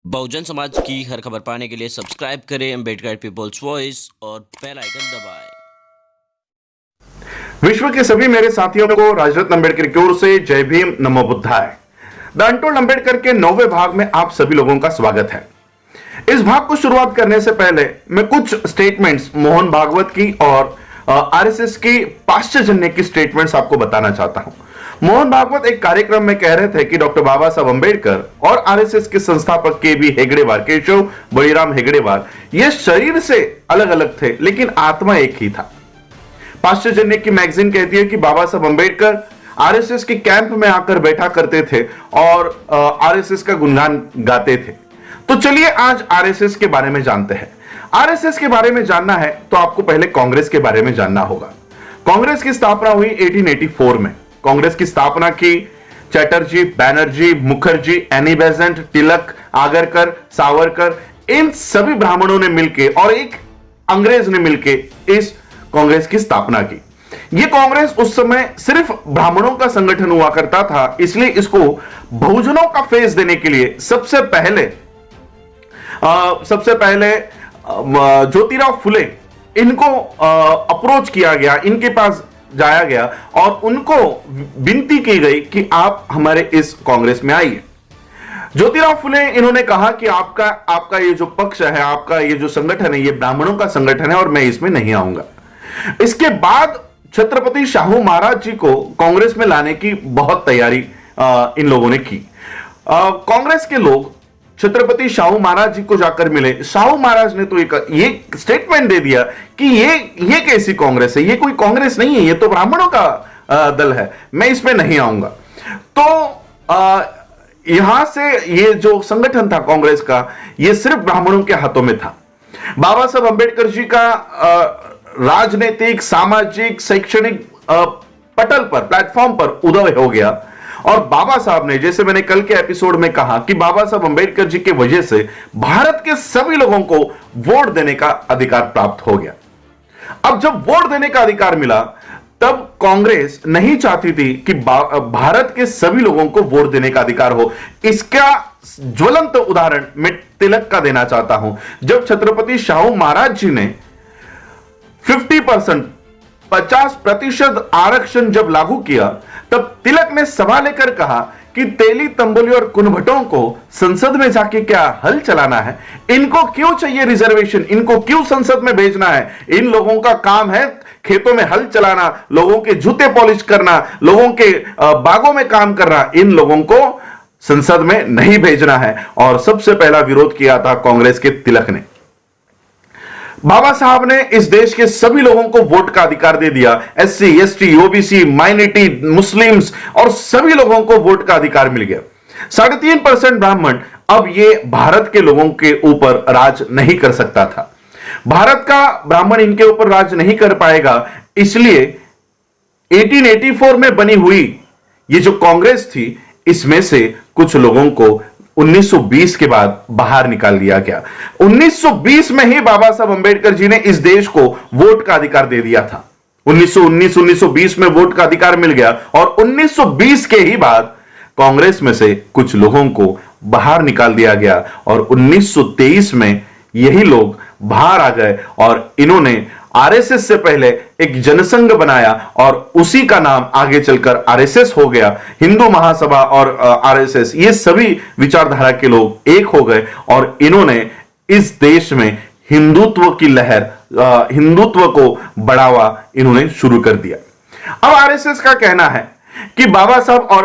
बहुजन समाज की हर खबर पाने के लिए सब्सक्राइब करें अम्बेडकर पीपल्स वॉइस और बेल आइकन दबाएं। विश्व के सभी मेरे साथियों को राजरत्न अम्बेडकर की ओर से जय भीम, नमो बुद्धाय। द अनटोल्ड अम्बेडकर के 9वें भाग में आप सभी लोगों का स्वागत है। इस भाग को शुरुआत करने से पहले मैं कुछ स्टेटमेंट्स मोहन भागवत की और आरएसएस की पाश्चात्य की स्टेटमेंट्स आपको बताना चाहता हूं। मोहन भागवत एक कार्यक्रम में कह रहे थे कि डॉक्टर बाबा साहब अम्बेडकर और आरएसएस के संस्थापक के बी हेगड़ेवार, केशव बलिराम हेगड़ेवार, ये शरीर से अलग अलग थे लेकिन आत्मा एक ही था। पाश्चात्य की मैगजीन कहती है कि बाबा साहब अम्बेडकर आरएसएस के कैंप में आकर बैठा करते थे और आरएसएस का गुणगान गाते थे। तो चलिए आज आरएसएस के बारे में जानते हैं। आरएसएस के बारे में जानना है तो आपको पहले कांग्रेस के बारे में जानना होगा। कांग्रेस की स्थापना हुई 1884 में। कांग्रेस की स्थापना की चैटर्जी, बैनर्जी, मुखर्जी, एनी बेसेंट, तिलक, आगरकर, सावरकर, इन सभी ब्राह्मणों ने मिलकर और एक अंग्रेज ने मिलकर इस कांग्रेस की स्थापना की। यह कांग्रेस उस समय सिर्फ ब्राह्मणों का संगठन हुआ करता था, इसलिए इसको बहुजनों का फेस देने के लिए सबसे पहले ज्योतिराव फुले इनको अप्रोच किया गया, इनके पास जाया गया और उनको विनती की गई कि आप हमारे इस कांग्रेस में आइए। ज्योतिराव फुले इन्होंने कहा कि आपका ये जो पक्ष है, आपका ये जो संगठन है, ये ब्राह्मणों का संगठन है और मैं इसमें नहीं आऊंगा। इसके बाद छत्रपति शाहू महाराज जी को कांग्रेस में लाने की बहुत तैयारी इन लोगों ने की। कांग्रेस के लोग छत्रपति शाहू महाराज जी को जाकर मिले। शाहू महाराज ने तो ये स्टेटमेंट दे दिया कि ये कैसी कांग्रेस है, ये कोई कांग्रेस नहीं है, ये तो ब्राह्मणों का दल है, मैं इसमें नहीं आऊंगा। तो यहां से ये जो संगठन था कांग्रेस का, ये सिर्फ ब्राह्मणों के हाथों में था। बाबा साहब अंबेडकर जी का राजनीतिक, सामाजिक, शैक्षणिक पटल पर, प्लेटफॉर्म पर उदय हो गया और बाबा साहब ने, जैसे मैंने कल के एपिसोड में कहा कि बाबा साहब अंबेडकर जी के वजह से भारत के सभी लोगों को वोट देने का अधिकार प्राप्त हो गया। अब जब वोट देने का अधिकार मिला तब कांग्रेस नहीं चाहती थी कि भारत के सभी लोगों को वोट देने का अधिकार हो। इसका ज्वलंत उदाहरण मैं तिलक का देना चाहता हूं। जब छत्रपति शाहू महाराज जी ने 50% आरक्षण जब लागू किया तब तिलक ने सवाल लेकर कहा कि तेली, तंबोली और कुनभटों को संसद में जाके क्या हल चलाना है? इनको क्यों चाहिए रिजर्वेशन? इनको क्यों संसद में भेजना है? इन लोगों का काम है खेतों में हल चलाना, लोगों के जूते पॉलिश करना, लोगों के बागों में काम करना। इन लोगों को संसद में नहीं भेजना है। और सबसे पहला विरोध किया था कांग्रेस के तिलक ने। बाबा साहब ने इस देश के सभी लोगों को वोट का अधिकार दे दिया। SC, ST, OBC, minority, Muslims और सभी लोगों को वोट का अधिकार मिल गया। 3.5% ब्राह्मण अब ये भारत के लोगों के ऊपर राज नहीं कर सकता था। भारत का ब्राह्मण इनके ऊपर राज नहीं कर पाएगा, इसलिए 1884 में बनी हुई ये जो कांग्रेस थी, इसमें से कुछ लोगों को 1920 के बाद बाहर निकाल दिया गया। 1920 में ही बाबा साहब अंबेडकर जी ने इस देश को वोट का अधिकार दे दिया था। 1919-1920 में वोट का अधिकार मिल गया और 1920 के ही बाद कांग्रेस में से कुछ लोगों को बाहर निकाल दिया गया और 1923 में यही लोग बाहर आ गए और इन्होंने आरएसएस से पहले एक जनसंघ बनाया और उसी का नाम आगे चलकर आरएसएस हो गया। हिंदू महासभा और आरएसएस, ये सभी विचारधारा के लोग एक हो गए और इन्होंने इस देश में हिंदुत्व की लहर, हिंदुत्व को बढ़ावा इन्होंने शुरू कर दिया। अब आरएसएस का कहना है कि बाबा साहब और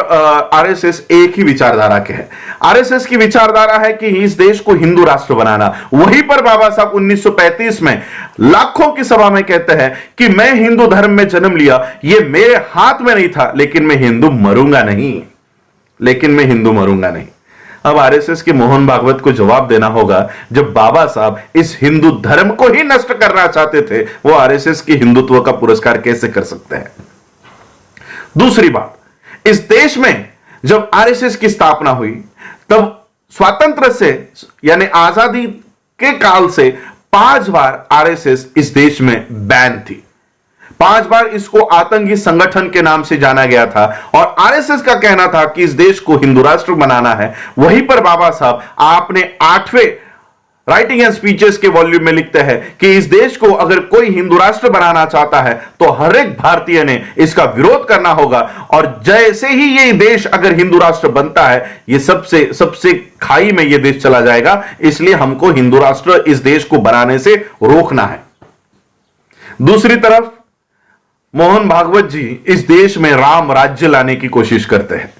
आरएसएस एक ही विचारधारा के हैं। आरएसएस की विचारधारा है कि इस देश को हिंदू राष्ट्र बनाना। वहीं पर बाबा साहब 1935 में लाखों की सभा में कहते हैं कि मैं हिंदू धर्म में जन्म लिया, यह मेरे हाथ में नहीं था, लेकिन मैं हिंदू मरूंगा नहीं। अब आरएसएस के मोहन भागवत को जवाब देना होगा, जब बाबा साहब इस हिंदू धर्म को ही नष्ट करना चाहते थे, वो आरएसएस की हिंदुत्व का पुरस्कार कैसे कर सकते हैं? दूसरी बात, इस देश में जब आरएसएस की स्थापना हुई तब स्वातंत्र से, यानी आजादी के काल से 5 बार आरएसएस इस देश में बैन थी। 5 बार इसको आतंकी संगठन के नाम से जाना गया था और आरएसएस का कहना था कि इस देश को हिंदू राष्ट्र बनाना है। वहीं पर बाबा साहब आपने 8वें राइटिंग एंड स्पीचेस के वॉल्यूम में लिखते हैं कि इस देश को अगर कोई हिंदू राष्ट्र बनाना चाहता है तो हर एक भारतीय ने इसका विरोध करना होगा, और जैसे ही ये देश अगर हिंदू राष्ट्र बनता है ये सबसे खाई में ये देश चला जाएगा, इसलिए हमको हिंदू राष्ट्र इस देश को बनाने से रोकना है। दूसरी तरफ मोहन भागवत जी इस देश में राम राज्य लाने की कोशिश करते हैं,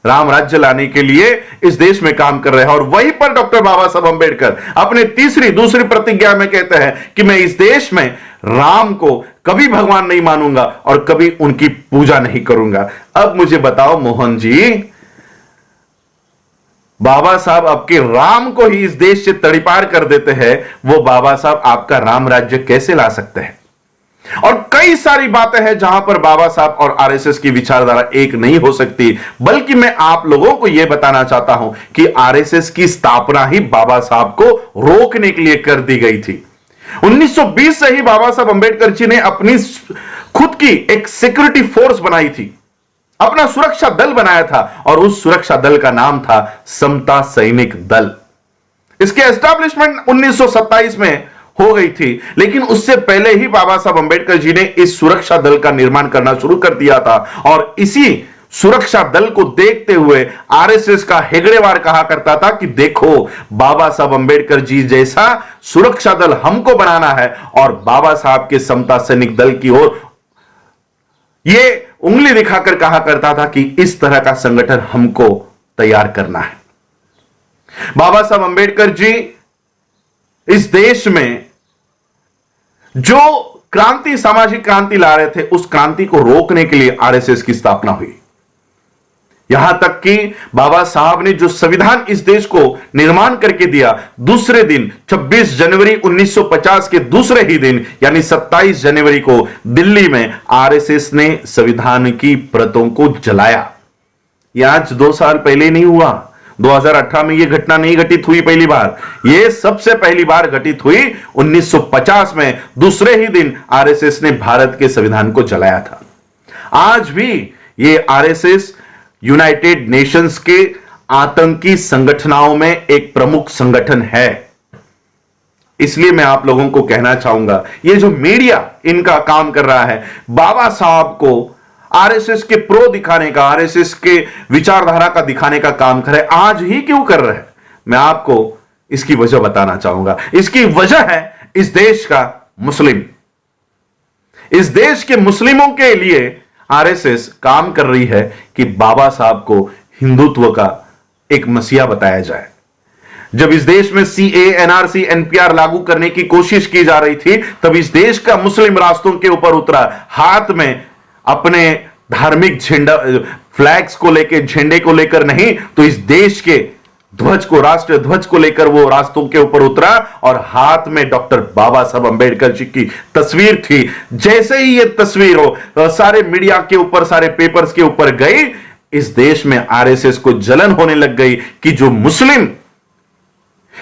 राम राज्य लाने के लिए इस देश में काम कर रहे हैं। और वहीं पर डॉक्टर बाबा साहब अंबेडकर अपने दूसरी प्रतिज्ञा में कहते हैं कि मैं इस देश में राम को कभी भगवान नहीं मानूंगा और कभी उनकी पूजा नहीं करूंगा। अब मुझे बताओ मोहन जी, बाबा साहब आपके राम को ही इस देश से तड़ीपार कर देते हैं, वो बाबा साहब आपका राम राज्य कैसे ला सकते हैं? और कई सारी बातें हैं जहां पर बाबा साहब और आरएसएस की विचारधारा एक नहीं हो सकती, बल्कि मैं आप लोगों को यह बताना चाहता हूं कि आरएसएस की स्थापना ही बाबा साहब को रोकने के लिए कर दी गई थी। 1920 से ही बाबा साहब अंबेडकर जी ने अपनी खुद की एक सिक्योरिटी फोर्स बनाई थी, अपना सुरक्षा दल बनाया था, और उस सुरक्षा दल का नाम था समता सैनिक दल। इसके एस्टैब्लिशमेंट 1927 में हो गई थी, लेकिन उससे पहले ही बाबा साहब अंबेडकर जी ने इस सुरक्षा दल का निर्माण करना शुरू कर दिया था। और इसी सुरक्षा दल को देखते हुए आरएसएस का हेगड़ेवार कहा करता था कि देखो, बाबा साहब अंबेडकर जी जैसा सुरक्षा दल हमको बनाना है, और बाबा साहब के समता सैनिक दल की ओर यह उंगली दिखाकर कहा करता था कि इस तरह का संगठन हमको तैयार करना है। बाबा साहब अंबेडकर जी इस देश में जो क्रांति, सामाजिक क्रांति ला रहे थे, उस क्रांति को रोकने के लिए आरएसएस की स्थापना हुई। यहां तक कि बाबा साहब ने जो संविधान इस देश को निर्माण करके दिया, दूसरे दिन 26 जनवरी 1950 के दूसरे ही दिन यानी 27 जनवरी को दिल्ली में आरएसएस ने संविधान की प्रतों को जलाया। यह आज 2 साल पहले नहीं हुआ, 2018 में यह घटना नहीं घटित हुई पहली बार, यह सबसे पहली बार घटित हुई 1950 में। दूसरे ही दिन आरएसएस ने भारत के संविधान को जलाया था। आज भी यह आरएसएस यूनाइटेड नेशंस के आतंकी संगठनों में एक प्रमुख संगठन है। इसलिए मैं आप लोगों को कहना चाहूंगा, यह जो मीडिया इनका काम कर रहा है, बाबा साहब को आरएसएस के प्रो दिखाने का, आरएसएस के विचारधारा का दिखाने का काम करे, आज ही क्यों कर रहे हैं? मैं आपको इसकी वजह बताना चाहूंगा। इसकी वजह है इस देश का मुस्लिम। इस देश के मुस्लिमों के लिए आरएसएस काम कर रही है कि बाबा साहब को हिंदुत्व का एक मसीहा बताया जाए। जब इस देश में सीए, एनआरसी, एनपीआर लागू करने की कोशिश की जा रही थी, तब इस देश का मुस्लिम रास्तों के ऊपर उतरा, हाथ में अपने धार्मिक झंडा, फ्लैग्स को लेकर, झंडे को लेकर नहीं, तो इस देश के ध्वज को, राष्ट्रीय ध्वज को लेकर वो रास्तों के ऊपर उतरा, और हाथ में डॉक्टर बाबा साहब अंबेडकर जी की तस्वीर थी। जैसे ही ये तस्वीर हो सारे मीडिया के ऊपर, सारे पेपर्स के ऊपर गई, इस देश में आरएसएस को जलन होने लग गई कि जो मुस्लिम,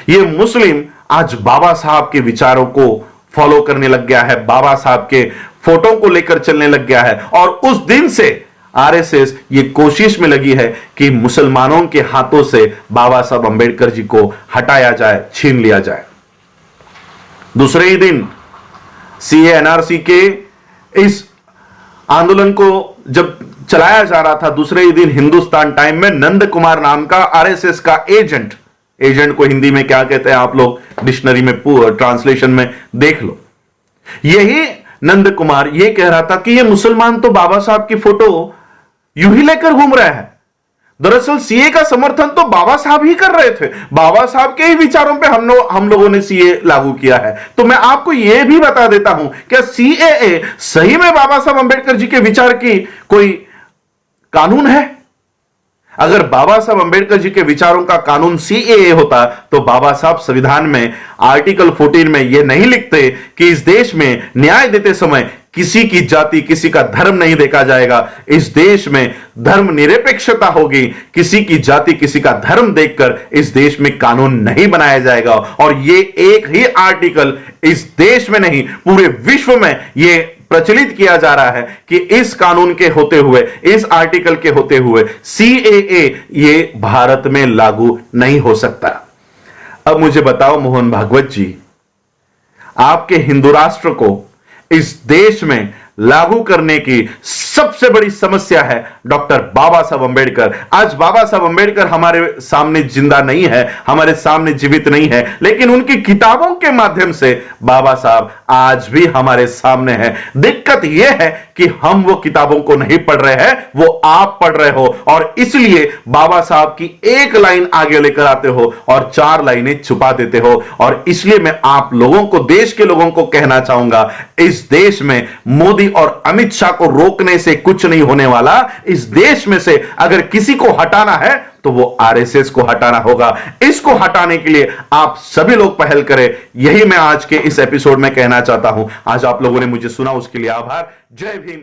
ये मुस्लिम आज बाबा साहब के विचारों को फॉलो करने लग गया है, बाबा साहब के फोटो को लेकर चलने लग गया है। और उस दिन से आरएसएस ये कोशिश में लगी है कि मुसलमानों के हाथों से बाबा साहब अंबेडकर जी को हटाया जाए, छीन लिया जाए। दूसरे ही दिन सीए, एनआरसी के इस आंदोलन को जब चलाया जा रहा था, दूसरे ही दिन हिंदुस्तान टाइम में नंद कुमार नाम का आरएसएस का एजेंट को हिंदी में क्या कहते हैं आप लोग डिक्शनरी में ट्रांसलेशन में देख लो, यही नंद कुमार ये कह रहा था कि ये मुसलमान तो बाबा साहब की फोटो यूं ही लेकर घूम रहा है। दरअसल सीए का समर्थन तो बाबा साहब ही कर रहे थे, बाबा साहब के ही विचारों पे हम लोगों ने सीए लागू किया है। तो मैं आपको यह भी बता देता हूं, क्या सीएए सही में बाबा साहब अंबेडकर जी के विचार की कोई कानून है? अगर बाबा साहब अंबेडकर जी के विचारों का कानून सीएए होता तो बाबा साहब संविधान में आर्टिकल 14 में यह नहीं लिखते कि इस देश में न्याय देते समय किसी की जाति, किसी का धर्म नहीं देखा जाएगा। इस देश में धर्म निरपेक्षता होगी, किसी की जाति, किसी का धर्म देखकर इस देश में कानून नहीं बनाया जाएगा। और यह एक ही आर्टिकल इस देश में नहीं, पूरे विश्व में यह प्रचलित किया जा रहा है कि इस कानून के होते हुए, इस आर्टिकल के होते हुए सीएए ये भारत में लागू नहीं हो सकता। अब मुझे बताओ मोहन भागवत जी, आपके हिंदू राष्ट्र को इस देश में लागू करने की सबसे बड़ी समस्या है डॉक्टर बाबा साहब अंबेडकर। आज बाबा साहब अंबेडकर हमारे सामने जिंदा नहीं है, हमारे सामने जीवित नहीं है, लेकिन उनकी किताबों के माध्यम से बाबा साहब आज भी हमारे सामने है। दिक्कत यह है कि हम वो किताबों को नहीं पढ़ रहे हैं, वो आप पढ़ रहे हो, और इसलिए बाबा साहब की एक लाइन आगे लेकर आते हो और 4 लाइनें छुपा देते हो। और इसलिए मैं आप लोगों को, देश के लोगों को कहना चाहूंगा, इस देश में मोदी और अमित शाह को रोकने से कुछ नहीं होने वाला। इस देश में से अगर किसी को हटाना है तो वो आरएसएस को हटाना होगा। इसको हटाने के लिए आप सभी लोग पहल करें, यही मैं आज के इस एपिसोड में कहना चाहता हूं। आज आप लोगों ने मुझे सुना, उसके लिए आभार। जय भीम।